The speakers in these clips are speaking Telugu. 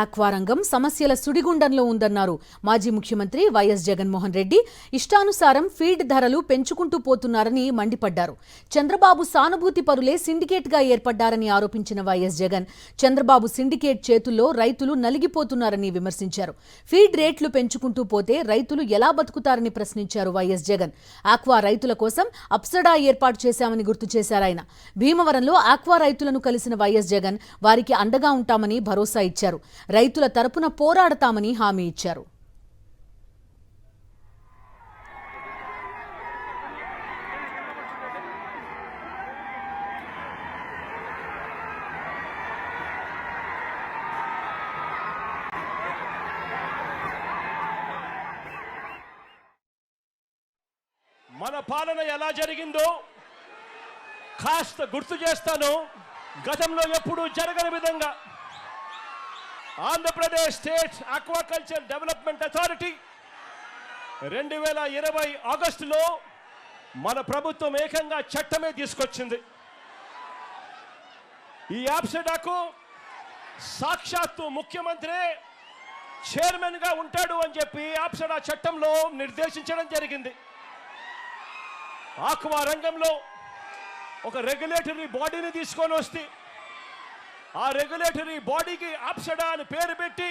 ఆక్వారంగం సమస్యల సుడిగుండంలో ఉందన్నారు మాజీ ముఖ్యమంత్రి వైఎస్ జగన్మోహన్ రెడ్డి. ఇష్టానుసారం ఫీడ్ ధరలు పెంచుకుంటూ పోతున్నారని మండిపడ్డారు. చంద్రబాబు సానుభూతి పరులే సిండికేట్గా ఏర్పడ్డారని ఆరోపించిన వైఎస్ జగన్ చంద్రబాబు సిండికేట్ చేతుల్లో రైతులు నలిగిపోతున్నారని విమర్శించారు. ఫీడ్ రేట్లు పెంచుకుంటూ పోతే రైతులు ఎలా బతుకుతారని ప్రశ్నించారు వైఎస్ జగన్. ఆక్వా రైతుల కోసం అప్సడా ఏర్పాటు చేశామని గుర్తు చేశారాయన. భీమవరంలో ఆక్వా రైతులను కలిసిన వైఎస్ జగన్ వారికి అండగా ఉంటామని భరోసా ఇచ్చారు. రైతుల తరపున పోరాడతామని హామీ ఇచ్చారు. మన పాలన ఎలా జరిగిందో కాస్త గుర్తు చేస్తాను. గతంలో ఎప్పుడూ జరగని విధంగా Andhra Pradesh state aquaculture development authority 2020 ఆగస్టులో మన ప్రభుత్వం ఏకంగా చట్టమే తీసుకొచ్చింది. ఈ ఆప్సెడాకు సాక్షాత్తు ముఖ్యమంత్రి చైర్మన్గా ఉంటాడు అని చెప్పి ఆప్సెడా చట్టంలో నిర్దేశించడం జరిగింది. ఆక్వా రంగంలో ఒక రెగ్యులేటరీ బాడీని తీసుకొని వస్తే ఆ రెగ్యులేటరీ బాడీకి ఆప్సడా అని పేరు పెట్టి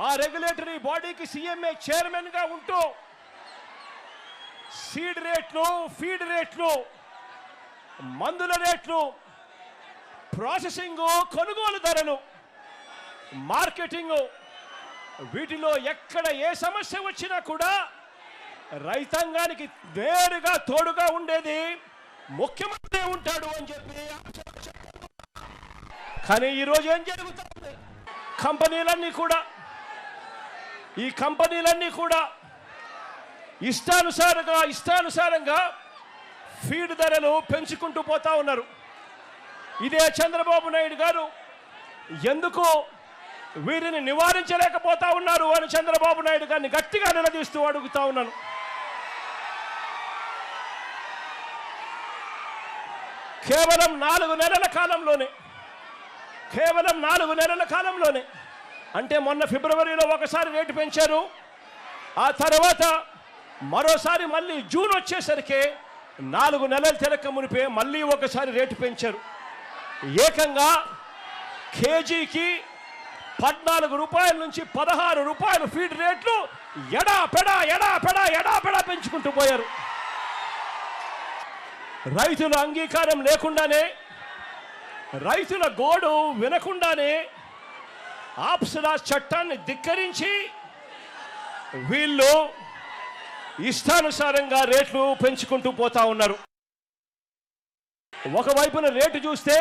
ఆ రెగ్యులేటరీ బాడీకి సీఎంఏ చైర్మన్గా ఉంటూ సీడ్ రేట్లు, ఫీడ్ రేట్లు, మందుల రేట్లు, ప్రాసెసింగ్, కొనుగోలు ధరలు, మార్కెటింగ్, వీటిలో ఎక్కడ ఏ సమస్య వచ్చినా కూడా రైతాంగానికి నేరుగా తోడుగా ఉండేది ముఖ్యమంత్రి ఉంటాడు అని చెప్పి. కానీ ఈరోజు ఏం జరుగుతుంది? ఈ కంపెనీలన్నీ కూడా ఇష్టానుసారంగా ఫీడ్ ధరలు పెంచుకుంటూ పోతా ఉన్నారు. ఇదే చంద్రబాబు నాయుడు గారు ఎందుకు వీరిని నివారించలేకపోతా ఉన్నారు అని చంద్రబాబు నాయుడు గారిని గట్టిగా నిలదీస్తూ అడుగుతా ఉన్నాను. కేవలం 4 నెలల కాలంలోనే అంటే మొన్న ఫిబ్రవరిలో ఒకసారి రేటు పెంచారు. ఆ తర్వాత మరోసారి మళ్ళీ జూన్ వచ్చేసరికి 4 నెలలు తిరక్క మునిపే మళ్ళీ ఒకసారి రేటు పెంచారు. ఏకంగా కేజీకి 14 రూపాయల నుంచి 16 రూపాయలు ఫీడ్ రేట్లు ఎడాపెడా పెంచుకుంటూ పోయారు. రైతుల అంగీకారం లేకుండానే, రైతుల గోడు వినకుండానే ఆప్సడా చట్టాన్ని ధిక్కరించి వీళ్ళు ఇష్టానుసారంగా రేట్లు పెంచుకుంటూ పోతా ఉన్నారు. ఒకవైపున రేటు చూస్తే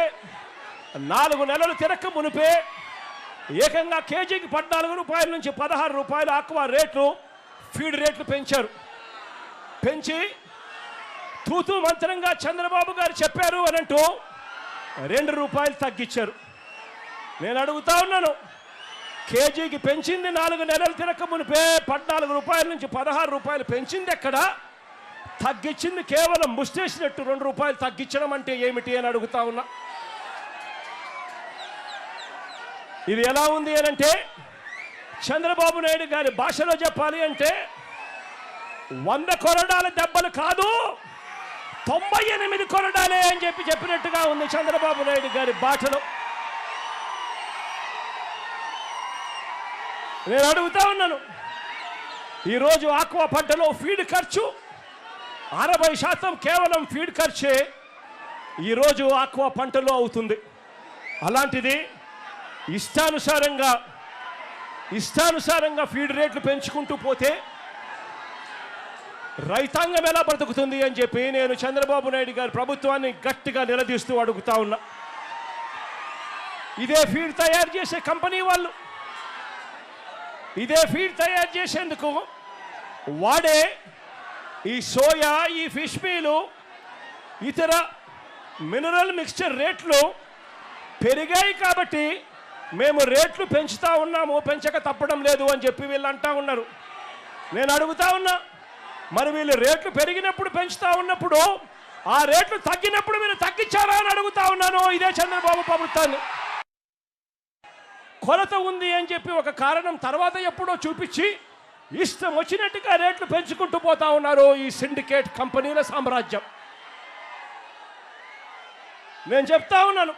4 నెలలు తిరక్క మునిపే ఏకంగా కేజీకి 14 రూపాయల నుంచి 16 రూపాయలు ఆక్వా రేట్లు, ఫీడ్ రేట్లు పెంచారు. పెంచి తూతూ మంత్రంగా చంద్రబాబు గారు చెప్పారు అని అంటూ 2 రూపాయలు తగ్గించారు. నేను అడుగుతా ఉన్నాను, కేజీకి పెంచింది 4 నెలలు తిరక్క మునిపే 14 రూపాయల నుంచి 16 రూపాయలు పెంచింది ఎక్కడ? తగ్గించింది కేవలం ముష్టేసినట్టు 2 రూపాయలు తగ్గించడం అంటే ఏమిటి అని అడుగుతా ఉన్నా. ఇది ఎలా ఉంది అని అంటే చంద్రబాబు నాయుడు గారి భాషలో చెప్పాలి అంటే 100 కొరడాల దెబ్బలు కాదు 98 కొరడాలే అని చెప్పినట్టుగా ఉంది చంద్రబాబు నాయుడు గారి భాషలో. నేను అడుగుతా ఉన్నాను, ఈరోజు ఆక్వా పంటలో ఫీడ్ ఖర్చు 60% కేవలం ఫీడ్ ఖర్చే ఈరోజు ఆక్వా పంటలో అవుతుంది. అలాంటిది ఇష్టానుసారంగా ఫీడ్ రేట్లు పెంచుకుంటూ పోతే రైతాంగం ఎలా బ్రతుకుతుంది అని చెప్పి నేను చంద్రబాబు నాయుడు గారి ప్రభుత్వాన్ని గట్టిగా నిలదీస్తూ అడుగుతా ఉన్నా. ఇదే ఫీడ్ తయారు చేసే కంపెనీ వాళ్ళు ఇదే ఫీడ్ తయారు చేసేందుకు వాడే ఈ సోయా, ఈ ఫిష్ మీలు, ఇతర మినరల్ మిక్స్చర్ రేట్లు పెరిగాయి కాబట్టి మేము రేట్లు పెంచుతా ఉన్నాము, పెంచక తప్పడం లేదు అని చెప్పి వీళ్ళు అంటా ఉన్నారు. నేను అడుగుతా ఉన్నా, మరి వీళ్ళు రేట్లు పెరిగినప్పుడు పెంచుతా ఉన్నప్పుడు ఆ రేట్లు తగ్గినప్పుడు మీరు తగ్గించారా అని అడుగుతా ఉన్నాను ఇదే చంద్రబాబు ప్రభుత్వాన్ని. కొరత ఉంది అని చెప్పి ఒక కారణం తర్వాత ఎప్పుడో చూపించి ఇష్టం వచ్చినట్టుగా రేట్లు పెంచుకుంటూ పోతా ఉన్నారు ఈ సిండికేట్ కంపెనీల సామ్రాజ్యం. నేను చెప్తా ఉన్నాను,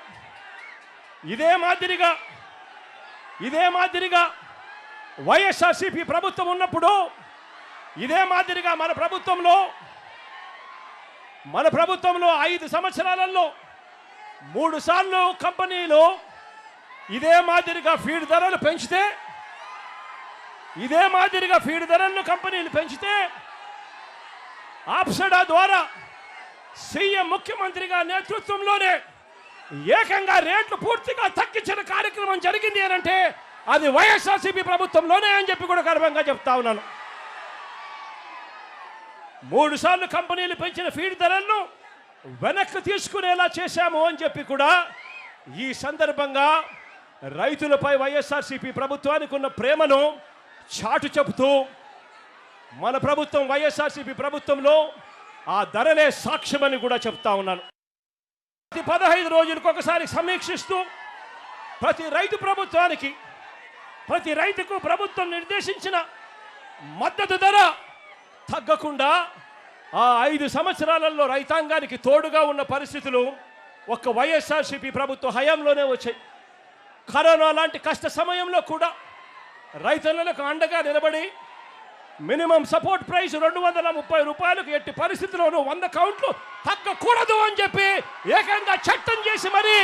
ఇదే మాదిరిగా వైఎస్ఆర్సీపీ ప్రభుత్వం ఉన్నప్పుడు, ఇదే మాదిరిగా మన ప్రభుత్వంలో 5 సంవత్సరాలలో 3 సార్లు కంపెనీలు ఇదే మాదిరిగా ఫీడ్ ధరలు పెంచితే, కంపెనీలు పెంచితే ఆప్సడా ద్వారా సీఎం ముఖ్యమంత్రిగా నేతృత్వంలోనే ఏకంగా రేట్లు పూర్తిగా తగ్గించిన కార్యక్రమం జరిగింది అంటే అది వైఎస్ఆర్సీపీ ప్రభుత్వంలోనే అని చెప్పి కూడా గర్వంగా చెప్తా ఉన్నాను. 3 సార్లు కంపెనీలు పెంచిన ఫీడ్ ధరలను వెనక్కి తీసుకునేలా చేశాము అని చెప్పి కూడా ఈ సందర్భంగా రైతులపై వైఎస్ఆర్సీపీ ప్రభుత్వానికి ఉన్న ప్రేమను చాటు చెబుతూ మన ప్రభుత్వం వైఎస్ఆర్సీపీ ప్రభుత్వంలో ఆ ధరలే సాక్ష్యమని కూడా చెప్తా ఉన్నాను. ప్రతి 15 రోజులకు ఒకసారి సమీక్షిస్తూ ప్రతి రైతుకు ప్రభుత్వం నిర్దేశించిన మద్దతు ధర తగ్గకుండా ఆ 5 సంవత్సరాలలో రైతాంగానికి తోడుగా ఉన్న పరిస్థితులు ఒక్క వైఎస్ఆర్సీపీ ప్రభుత్వ హయాంలోనే వచ్చాయి. కరోనా లాంటి కష్ట సమయంలో కూడా రైతులకు అండగా నిలబడి మినిమం సపోర్ట్ ప్రైస్ 230 రూపాయలకు ఎట్టి పరిస్థితుల్లోనూ 100 కౌంట్లు తగ్గకూడదు అని చెప్పి ఏకంగా చట్టం చేసి మరి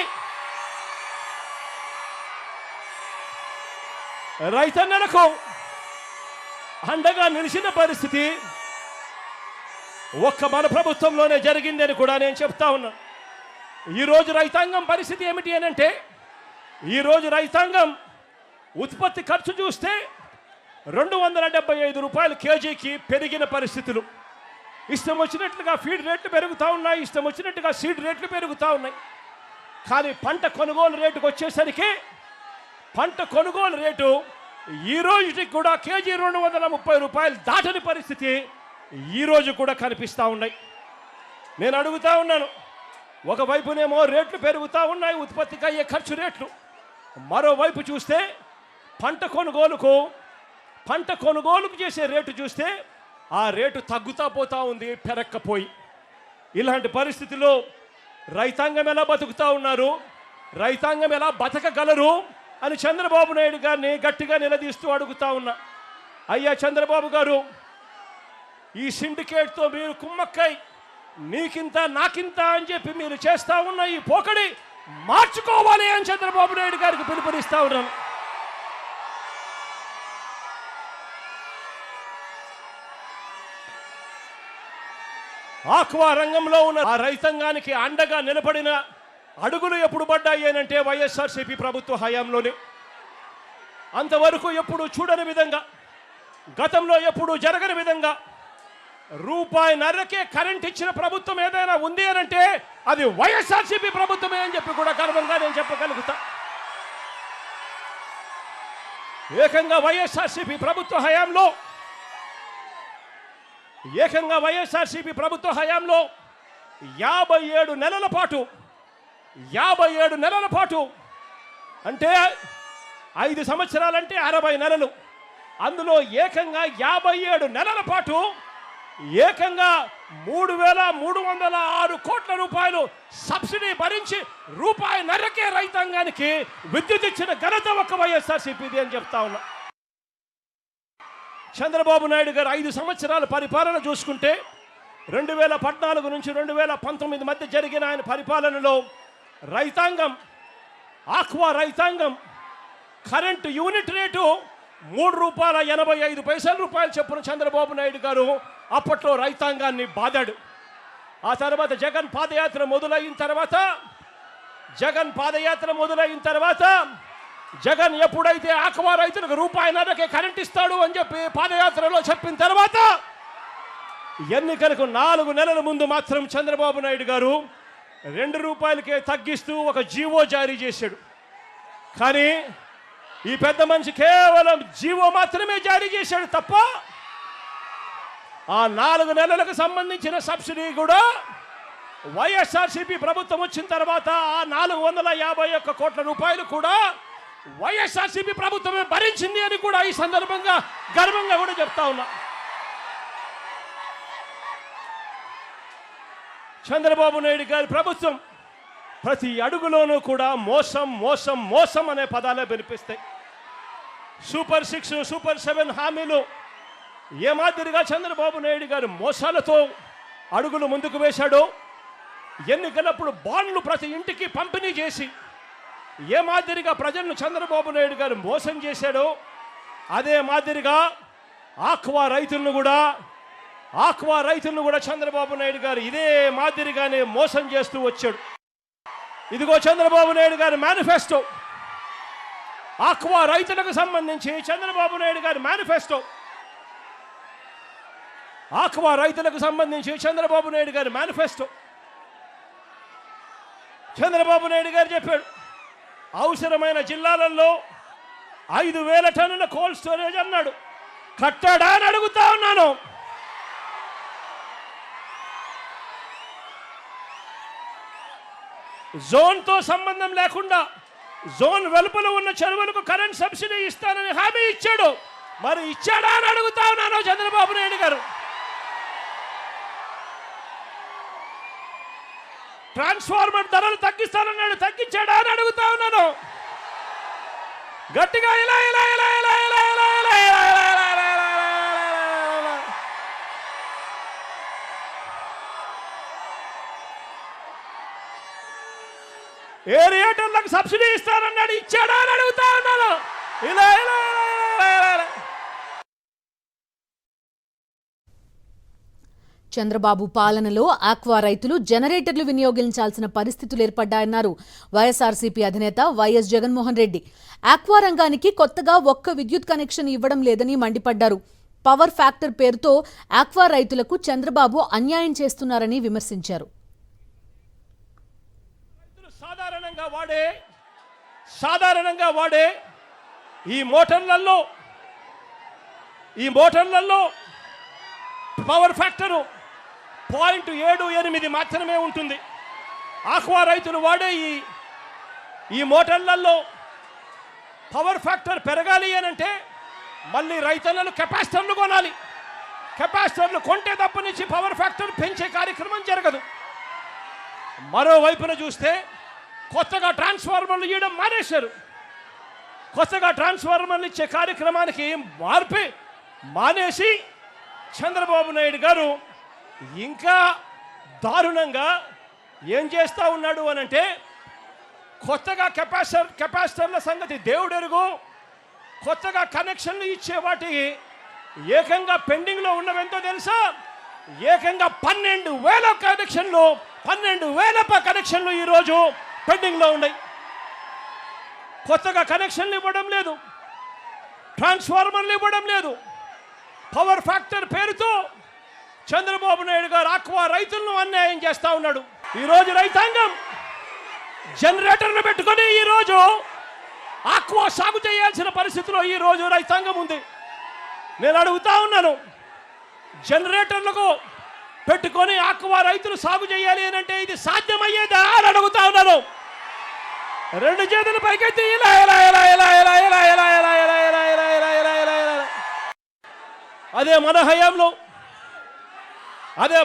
రైతన్నలకు అండగా నిలిచిన పరిస్థితి ఒక్క మన ప్రభుత్వంలోనే జరిగిందని కూడా నేను చెప్తా ఉన్నా. ఈరోజు రైతాంగం పరిస్థితి ఏమిటి అని అంటే, ఈరోజు రైతాంగం ఉత్పత్తి ఖర్చు చూస్తే 275 రూపాయలు కేజీకి పెరిగిన పరిస్థితులు. ఇష్టం వచ్చినట్లుగా ఫీడ్ రేట్లు పెరుగుతూ ఉన్నాయి, ఇష్టం వచ్చినట్టుగా సీడ్ రేట్లు పెరుగుతూ ఉన్నాయి. కానీ పంట కొనుగోలు రేటుకు వచ్చేసరికి పంట కొనుగోలు రేటు ఈ రోజుకి కూడా కేజీ 230 రూపాయలు దాటని పరిస్థితి ఈరోజు కూడా కనిపిస్తూ ఉన్నాయి. నేను అడుగుతా ఉన్నాను, ఒకవైపునేమో రేట్లు పెరుగుతూ ఉన్నాయి, ఉత్పత్తికి అయ్యే ఖర్చు రేట్లు. మరోవైపు చూస్తే పంట కొనుగోలుకు చేసే రేటు చూస్తే ఆ రేటు తగ్గుతా పోతా ఉంది, పెరక్కపోయి. ఇలాంటి పరిస్థితుల్లో రైతాంగం ఎలా బతుకుతా ఉన్నారు, రైతాంగం ఎలా బతకగలరు అని చంద్రబాబు నాయుడు గారిని గట్టిగా నిలదీస్తూ అడుగుతా ఉన్నా. అయ్యా చంద్రబాబు గారు, ఈ సిండికేట్తో మీరు కుమ్మక్కై నీకింత నాకింత అని చెప్పి మీరు చేస్తా ఉన్న ఈ పోకడి మార్చుకోవాలి అని చంద్రబాబు నాయుడు గారికి పిలుపునిస్తా ఉన్నాను. ఆక్వా రంగంలో ఉన్న ఆ రైతాంగానికి అండగా నిలబడిన అడుగులు ఎప్పుడు పడ్డాయి అంటే వైఎస్ఆర్సీపీ ప్రభుత్వ హయాంలోనే. అంతవరకు ఎప్పుడు చూడని విధంగా, గతంలో ఎప్పుడు జరగని విధంగా ₹1.5కే కరెంట్ ఇచ్చిన ప్రభుత్వం ఏదైనా ఉంది అని అంటే అది వైఎస్ఆర్సీపీ ప్రభుత్వమే అని చెప్పి కూడా గర్వంగా నేను చెప్పగలుగుతా. ఏకంగా వైఎస్ఆర్సీపీ ప్రభుత్వ హయాంలో 57 నెలల పాటు అంటే 5 సంవత్సరాలంటే 60 నెలలు, అందులో ఏకంగా 57 నెలల పాటు ఏకంగా 3,306 కోట్ల రూపాయలు సబ్సిడీ భరించి ₹1.5కే రైతాంగానికి విద్యుత్ ఇచ్చిన ఘనత ఒక్క వైఎస్ఆర్సీపీది అని చెప్తా ఉన్నా. చంద్రబాబు నాయుడు గారు 5 సంవత్సరాల పరిపాలన చూసుకుంటే 2014 నుంచి 2019 మధ్య జరిగిన ఆయన పరిపాలనలో ఆక్వా రైతాంగం కరెంటు యూనిట్ రేటు ₹3.85 చొప్పున చంద్రబాబు నాయుడు గారు అప్పట్లో రైతాంగాన్ని బాదాడు. ఆ తర్వాత జగన్ పాదయాత్ర మొదలైన తర్వాత జగన్ ఎప్పుడైతే ఆక్వా రైతులకు ₹1.5కే కరెంట్ ఇస్తాడు అని చెప్పి పాదయాత్రలో చెప్పిన తర్వాత ఎన్నికలకు 4 నెలల ముందు మాత్రం చంద్రబాబు నాయుడు గారు ₹2కే తగ్గిస్తూ ఒక జీవో జారీ చేశాడు. కానీ ఈ పెద్ద మనిషి కేవలం జీవో మాత్రమే జారీ చేశాడు తప్ప ఆ 4 నెలలకు సంబంధించిన సబ్సిడీ కూడా వైఎస్ఆర్సీపీ ప్రభుత్వం వచ్చిన తర్వాత ఆ 451 కోట్ల రూపాయలు కూడా వైఎస్ఆర్సీపీ ప్రభుత్వమే భరించింది అని కూడా ఈ సందర్భంగా గర్వంగా కూడా చెప్తా ఉన్నా. చంద్రబాబు నాయుడు గారి ప్రభుత్వం ప్రతి అడుగులోనూ కూడా మోసం మోసం మోసం అనే పదాలే వినిపిస్తాయి. సూపర్ 6 సూపర్ 7 హామీలు ఏ మాదిరిగా చంద్రబాబు నాయుడు గారు మోసాలతో అడుగులు ముందుకు వేశాడో, ఎన్నికలప్పుడు బాండ్లు ప్రతి ఇంటికి పంపిణీ చేసి ఏ మాదిరిగా ప్రజలను చంద్రబాబు నాయుడు గారు మోసం చేశాడో, అదే మాదిరిగా ఆక్వా రైతులను కూడా చంద్రబాబు నాయుడు గారు ఇదే మాదిరిగానే మోసం చేస్తూ వచ్చాడు. ఇదిగో చంద్రబాబు నాయుడు గారి మేనిఫెస్టో, ఆక్వా రైతులకు సంబంధించి చంద్రబాబు నాయుడు గారి మేనిఫెస్టో, ఆక్వా రైతులకు సంబంధించి చంద్రబాబు నాయుడు గారి మేనిఫెస్టో. చంద్రబాబు నాయుడు గారు చెప్పాడు, అవసరమైన జిల్లాలలో 5,000 టన్నుల కోల్డ్ స్టోరేజ్ అన్నాడు. కట్టాడా అని అడుగుతా ఉన్నాను. జోన్తో సంబంధం లేకుండా జోన్ వెలుపల ఉన్న చెరువులకు కరెంట్ సబ్సిడీ ఇస్తానని హామీ ఇచ్చాడు. మరి ఇచ్చాడా అని అడుగుతా ఉన్నాను చంద్రబాబు నాయుడు గారు. ట్రాన్స్ఫార్మర్ ధరలు తగ్గిస్తానన్నాడు, తగ్గించాడా అని అడుగుతా ఉన్నాను. గట్టిగా ఇలా ఇలా ఇలా ఇలా ఇలా ఇలా ఇలా ఇలా ఇలా ఏరియేటర్లకు సబ్సిడీ ఇస్తానన్నాడు, ఇచ్చాడా అని అడుగుతా ఉన్నాను. ఇలా ఇలా ఇలా ఇలా ఇలా. చంద్రబాబు పాలనలో ఆక్వా రైతులు జనరేటర్లు వినియోగించాల్సిన పరిస్థితులు ఏర్పడ్డాయన్నారు వైఎస్ఆర్సీపీ అధినేత వైఎస్ జగన్మోహన్ రెడ్డి. ఆక్వా రంగానికి కొత్తగా ఒక్క విద్యుత్ కనెక్షన్ ఇవ్వడం లేదని మండిపడ్డారు. పవర్ ఫ్యాక్టర్ పేరుతో ఆక్వా రైతులకు చంద్రబాబు అన్యాయం చేస్తున్నారని విమర్శించారు. సాధారణంగా వాడే ఈ మోటార్లలో పవర్ ఫ్యాక్టరు 0.78 మాత్రమే ఉంటుంది. ఆక్వా రైతులు వాడే ఈ మోటార్లలో పవర్ ఫ్యాక్టర్ పెరగాలి అనంటే మళ్ళీ రైతులను కెపాసిటర్లు కొనాలి. కెపాసిటర్లు కొంటే తప్పనిచ్చి పవర్ ఫ్యాక్టర్ పెంచే కార్యక్రమం జరగదు. మరోవైపున చూస్తే కొత్తగా ట్రాన్స్ఫార్మర్లు ఇవ్వడం మానేశారు. కొత్తగా ట్రాన్స్ఫార్మర్లు ఇచ్చే కార్యక్రమానికి మానేసి చంద్రబాబు నాయుడు గారు ఇంకా దారుణంగా ఏం చేస్తూ ఉన్నాడు అనంటే, కొత్తగా కెపాసిటర్ల సంగతి దేవుడెరుగు, కొత్తగా కనెక్షన్లు ఇచ్చే వాటికి ఏకంగా పెండింగ్లో ఉన్నవెంతో తెలుసా? ఏకంగా 12,000 కనెక్షన్లు ఈరోజు పెండింగ్లో ఉన్నాయి. కొత్తగా కనెక్షన్లు ఇవ్వడం లేదు, ట్రాన్స్ఫార్మర్లు ఇవ్వడం లేదు. పవర్ ఫ్యాక్టర్ పేరుతో చంద్రబాబు నాయుడు గారు ఆక్వా రైతులను అన్యాయం చేస్తా ఉన్నాడు. ఈరోజు రైతాంగం జనరేటర్లు పెట్టుకొని ఈరోజు ఆక్వా సాగు చేయాల్సిన పరిస్థితిలో ఈరోజు రైతాంగం ఉంది. నేను అడుగుతా ఉన్నాను, జనరేటర్లకు పెట్టుకొని ఆక్వా రైతులు సాగు చేయాలి అని అంటే ఇది సాధ్యమయ్యేదా అని అడుగుతా ఉన్నాను. 2 చేతులు పైకెత్తి ఇలా ఇలా ఇలా ఇలా ఇలా ఇలా ఇలా ఇలా ఇలా ఇలా ఇలా ఇలా ఇలా ఇలా ఇలా. అదే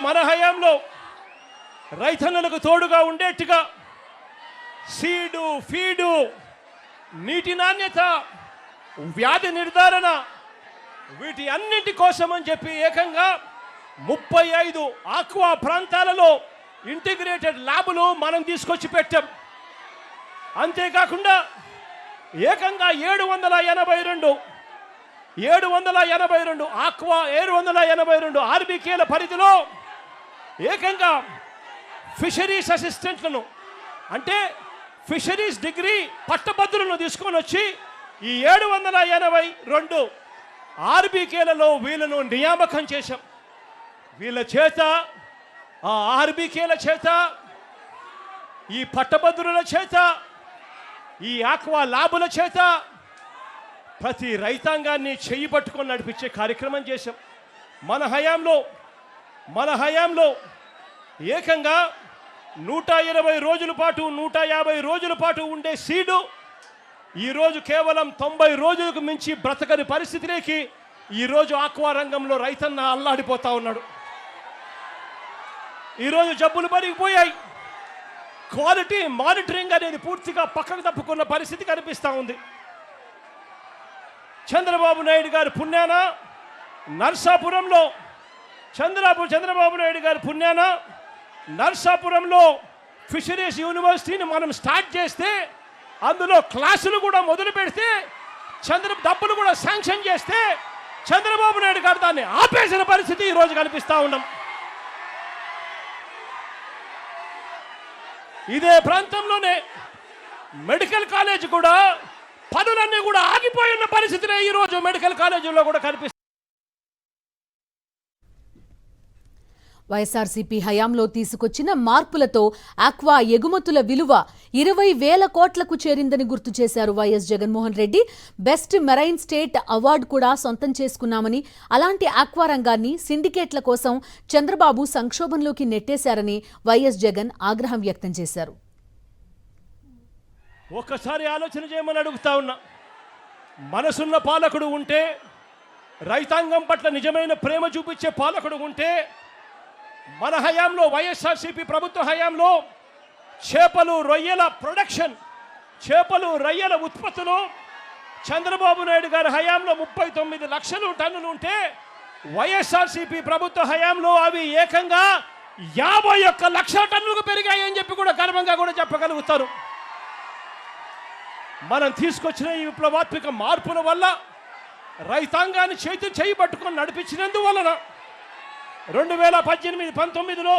మన హయాంలో రైతన్నలకు తోడుగా ఉండేట్టుగా సీడు, ఫీడు, నీటి నాణ్యత, వ్యాధి నిర్ధారణ, వీటి అన్నింటి కోసం అని చెప్పి ఏకంగా 35 ఆక్వా ప్రాంతాలలో ఇంటిగ్రేటెడ్ ల్యాబులు మనం తీసుకొచ్చి పెట్టాం. అంతేకాకుండా ఏకంగా 782 ఆక్వా 782 ఆర్బీకేల పరిధిలో ఏకంగా ఫిషరీస్ అసిస్టెంట్లను, అంటే ఫిషరీస్ డిగ్రీ పట్టభద్రులను తీసుకొని వచ్చి ఈ 782 ఆర్బీకేలలో వీళ్ళను నియామకం చేశాం. వీళ్ళ చేత, ఆ ఆర్బీకేల చేత, ఈ పట్టభద్రుల చేత, ఈ ఆక్వా ల్యాబుల చేత ప్రతి రైతాంగాన్ని చెయ్యి పట్టుకొని నడిపించే కార్యక్రమం చేశాం. మన హయాంలో ఏకంగా 120 రోజుల పాటు 150 రోజుల పాటు ఉండే సీడు ఈరోజు కేవలం 90 రోజులకు మించి బ్రతకని పరిస్థితిలోకి ఈరోజు ఆక్వా రంగంలో రైతన్న అల్లాడిపోతా ఉన్నాడు. ఈరోజు జబ్బులు పెరిగిపోయాయి. క్వాలిటీ మానిటరింగ్ అనేది పూర్తిగా పక్కకు తప్పుకున్న పరిస్థితి కనిపిస్తూ ఉంది. చంద్రబాబు నాయుడు గారి పుణ్యాన నర్సాపురంలో చంద్రబాబు నాయుడు గారి పుణ్యాన నర్సాపురంలో ఫిషరీస్ యూనివర్సిటీని మనం స్టార్ట్ చేస్తే, అందులో క్లాసులు కూడా మొదలు పెడితే, డబ్బులు కూడా శాంక్షన్ చేస్తే చంద్రబాబు నాయుడు గారు దాన్ని ఆపేసిన పరిస్థితి ఈరోజు కనిపిస్తూ ఉన్నాం. ఇదే ప్రాంతంలోనే మెడికల్ కాలేజ్ కూడా పనులన్నీ కూడా ఆగిపోయి ఉన్న పరిస్థితినే ఈరోజు మెడికల్ కాలేజీలో కూడా కనిపిస్తుంది. వైఎస్ఆర్సీపీ హయాంలో తీసుకొచ్చిన మార్పులతో ఆక్వా ఎగుమతుల విలువ 20,000 కోట్లకు చేరిందని గుర్తు చేశారు YS Jaganmohan Reddy. Best marine state award కూడా సొంతం చేసుకున్నామని, అలాంటి ఆక్వా రంగాన్ని సిండికేట్ల కోసం చంద్రబాబు సంక్షోభంలోకి నెట్టేశారని వైఎస్ జగన్ ఆగ్రహం వ్యక్తం చేశారు. ఒక్కసారి ఆలోచన చేయమని అడుగుతా ఉన్నా. మనసున్న పాలకుడు ఉంటే, రైతాంగం పట్ల నిజమైన ప్రేమ చూపించే పాలకుడు ఉంటే, మన హయాంలో వైఎస్ఆర్సీపీ ప్రభుత్వ హయాంలో చేపలు రొయ్యల ప్రొడక్షన్, చేపలు రొయ్యల ఉత్పత్తులు చంద్రబాబు నాయుడు గారి హయాంలో 39 లక్షల టన్నులు ఉంటే, వైఎస్ఆర్సీపీ ప్రభుత్వ హయాంలో అవి ఏకంగా 51 లక్షల టన్నులకు పెరిగాయని చెప్పి కూడా గర్వంగా కూడా చెప్పగలుగుతారు. మనం తీసుకొచ్చిన ఈ విప్లవాత్మక మార్పుల వల్ల రైతాంగాన్ని చేయి పట్టుకొని నడిపించినందువలన 2018-19లో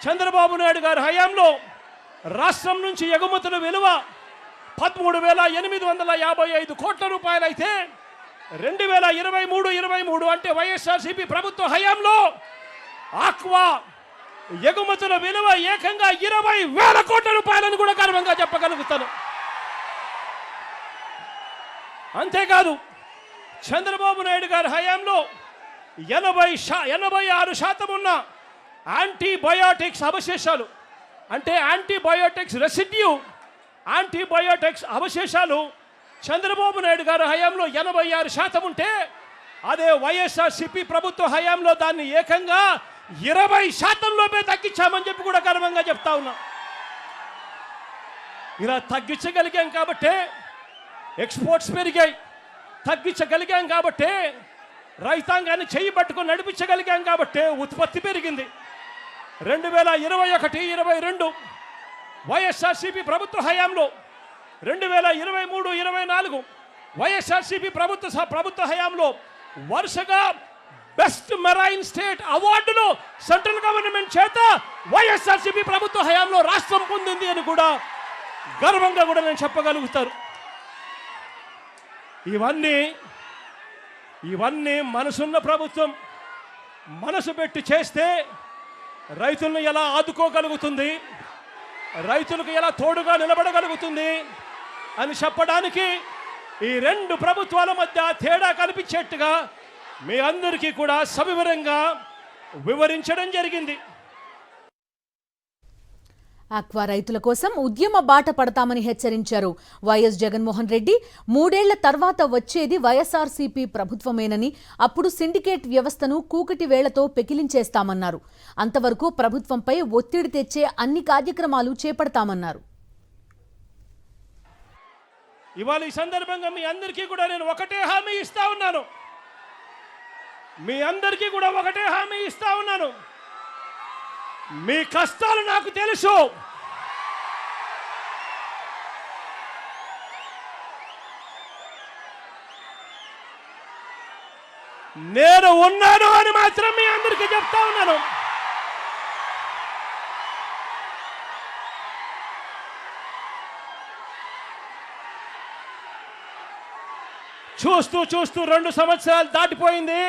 చంద్రబాబు నాయుడు గారి హయాంలో రాష్ట్రం నుంచి ఎగుమతుల విలువ 13,855 కోట్ల రూపాయలు అయితే, 2023 అంటే వైఎస్ఆర్సీపీ ప్రభుత్వ హయాంలో ఆక్వా ఎగుమతుల విలువ ఏకంగా 20,000 కోట్ల రూపాయలను కూడా గర్వంగా చెప్పగలుగుతాను. అంతేకాదు, చంద్రబాబు నాయుడు గారి హయాంలో 86% ఉన్న యాంటీబయోటిక్స్ అవశేషాలు, అంటే యాంటీబయోటిక్స్ రెసిడ్యూ, యాంటీబయోటిక్స్ అవశేషాలు చంద్రబాబు నాయుడు గారి హయాంలో 86% ఉంటే, అదే వైఎస్ఆర్సీపీ ప్రభుత్వ హయాంలో దాన్ని ఏకంగా 20%లోపే తగ్గించామని చెప్పి కూడా గర్వంగా చెప్తా ఉన్నాం. ఇలా తగ్గించగలిగాం కాబట్టే ఎక్స్పోర్ట్స్ పెరిగాయి, తగ్గించగలిగాం కాబట్టే రైతాంగాన్ని చెయ్యి పట్టుకొని నడిపించగలిగాం కాబట్టే ఉత్పత్తి పెరిగింది. 2021-22 వైఎస్ఆర్సీపీ ప్రభుత్వ హయాంలో, 2023-24 వైఎస్ఆర్సీపీ ప్రభుత్వ హయాంలో వరుసగా బెస్ట్ మెరైన్ స్టేట్ అవార్డును సెంట్రల్ గవర్నమెంట్ చేత వైఎస్ఆర్సీపీ ప్రభుత్వ హయాంలో రాష్ట్రం పొందింది అని కూడా గర్వంగా కూడా నేను చెప్పగలుగుతాను. ఇవన్నీ మనసున్న ప్రభుత్వం మనసు పెట్టి చేస్తే రైతులను ఎలా ఆదుకోగలుగుతుంది, రైతులకు ఎలా తోడుగా నిలబడగలుగుతుంది అని చెప్పడానికి ఈ 2 ప్రభుత్వాల మధ్య తేడా కనిపించేట్టుగా మీ అందరికీ కూడా సవివరంగా వివరించడం జరిగింది. ఆక్వా రైతుల కోసం ఉద్యమ బాట పడతామని హెచ్చరించారు వైఎస్ జగన్మోహన్ రెడ్డి. 3 ఏళ్ల తర్వాత వచ్చేది వైఎస్ఆర్సీపీ ప్రభుత్వమేనని, అప్పుడు సిండికేట్ వ్యవస్థను కూకటి వేళ్లతో పెకిలించేస్తామన్నారు. అంతవరకు ప్రభుత్వంపై ఒత్తిడి తెచ్చే అన్ని కార్యక్రమాలు చేపడతామన్నారు. ఇవాళ ఈ సందర్భంగా మీ అందరికీ కూడా నేను ఒకటే హామీ ఇస్తా ఉన్నాను. మీ కష్టాలు నాకు తెలుసు. నేను ఉన్నాను అని మాత్రం మీ అందరికీ చెప్తా ఉన్నాను. చూస్తూ 2 సంవత్సరాలు దాటిపోయింది.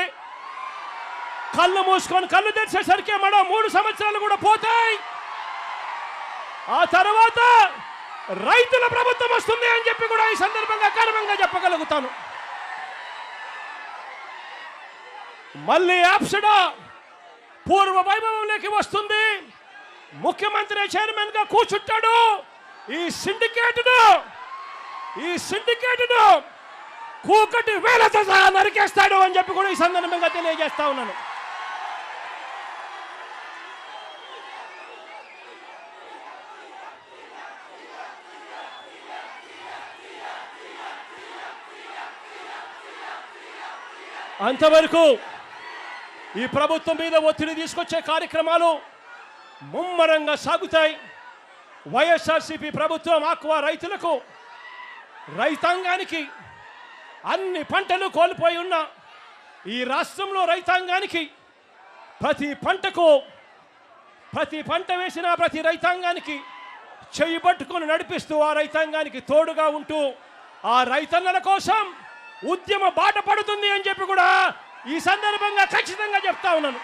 కళ్ళు మూసుకొని కళ్ళు తెరిచేసరికి మరో 3 సంవత్సరాలు కూడా పోతాయి. ఆ తర్వాత రైతుల ప్రభుత్వం వస్తుంది అని చెప్పి కూడా ఈ సందర్భంగా గర్వంగా చెప్పగలుగుతాను. మళ్ళీ యాప్సడా పూర్వ వైభవంలోకి వస్తుంది. ముఖ్యమంత్రి చైర్మన్ గా కూర్చుంటాడు. ఈ సిండికేట్ను ఈ సిండికేట్ను కూకటి వేలతో సహా నరికేస్తాడు అని చెప్పి కూడా ఈ సందర్భంగా తెలియజేస్తా ఉన్నాను. అంతవరకు ఈ ప్రభుత్వం మీద ఒత్తిడి తీసుకొచ్చే కార్యక్రమాలు ముమ్మరంగా సాగుతాయి. వైఎస్ఆర్సీపీ ప్రభుత్వం ఆక్వా రైతులకు, రైతాంగానికి, అన్ని పంటలు కోల్పోయి ఉన్న ఈ రాష్ట్రంలో రైతాంగానికి ప్రతి పంట వేసిన ప్రతి రైతాంగానికి చెయ్యి పట్టుకొని నడిపిస్తూ ఆ రైతాంగానికి తోడుగా ఉంటూ ఆ రైతన్నల కోసం ఉద్యమ బాట పడుతుంది అని చెప్పి కూడా ఈ సందర్భంగా ఖచ్చితంగా చెప్తా ఉన్నాను.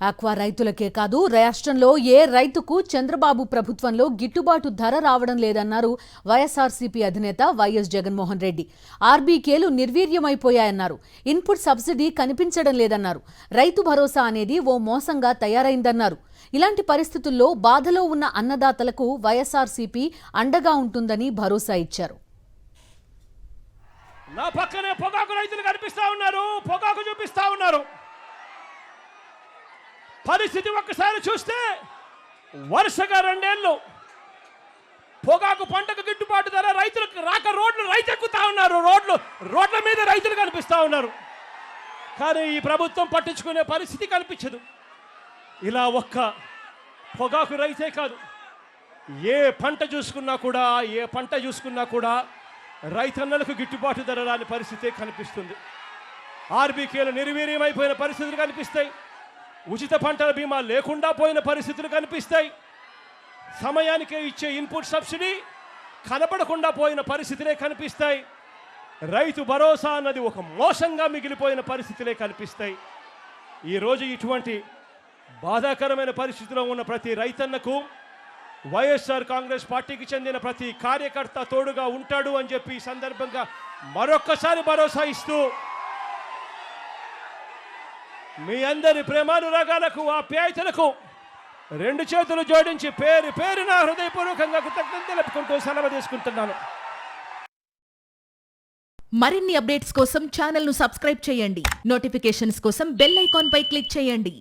ఆక్వా రైతులకే కాదు, రాష్ట్రంలో ఏ రైతుకు చంద్రబాబు ప్రభుత్వంలో గిట్టుబాటు ధర రావడం లేదన్నారు వైఎస్ఆర్సీపీ అధినేత వైఎస్ జగన్మోహన్ రెడ్డి. ఆర్బీకేలు నిర్వీర్యమైపోయాయన్నారు. ఇన్పుట్ సబ్సిడీ కనిపించడం లేదన్నారు. రైతు భరోసా అనేది ఓ మోసంగా తయారైందన్నారు. ఇలాంటి పరిస్థితుల్లో బాధలో ఉన్న అన్నదాతలకు వైఎస్ఆర్సీపీ అండగా ఉంటుందని భరోసా ఇచ్చారు. నా పక్కనే పొగాకు రైతులు కనిపిస్తా ఉన్నారు, పొగాకు చూపిస్తా ఉన్నారు. పరిస్థితి ఒక్కసారి చూస్తే వరుసగా 2 ఏళ్ళు పొగాకు పంటకు గిట్టుబాటు ధర రైతులకు రాక రోడ్లు రైతెక్కుతా ఉన్నారు. రోడ్ల మీద రైతులు కనిపిస్తా ఉన్నారు. కానీ ఈ ప్రభుత్వం పట్టించుకునే పరిస్థితి కనిపించదు. ఇలా ఒక్క పొగాకు రైతే కాదు, ఏ పంట చూసుకున్నా కూడా రైతన్నలకు గిట్టుబాటు ధర రాని పరిస్థితే కనిపిస్తుంది. ఆర్బీకేలు నిర్వీర్యమైపోయిన పరిస్థితులు కనిపిస్తాయి. ఉచిత పంటల బీమా లేకుండా పోయిన పరిస్థితులు కనిపిస్తాయి. సమయానికే ఇచ్చే ఇన్పుట్ సబ్సిడీ కనపడకుండా పోయిన పరిస్థితులే కనిపిస్తాయి. రైతు భరోసా అన్నది ఒక మోసంగా మిగిలిపోయిన పరిస్థితులే కనిపిస్తాయి. ఈరోజు ఇటువంటి బాధాకరమైన పరిస్థితిలో ఉన్న ప్రతి రైతన్నకు వైఎస్ఆర్ కాంగ్రెస్ పార్టీకి చెందిన ప్రతి కార్యకర్త తోడుగా ఉంటాడు అని చెప్పి ఈ సందర్భంగా మరొక్కసారి భరోసా ఇస్తూ మీ అందరి ప్రేమానురాగాలకు, ఆప్యాయతలకు 2 చేతులు జోడించి పేరున హృదయపూర్వకంగా కృతజ్ఞతలు తెలుపుకుంటూ సెలవు తీసుకుంటున్నాను. మరిన్ని అప్డేట్స్ కోసం ఛానల్ను సబ్స్క్రైబ్ చేయండి. నోటిఫికేషన్స్ కోసం బెల్ ఐకాన్ పై క్లిక్ చేయండి.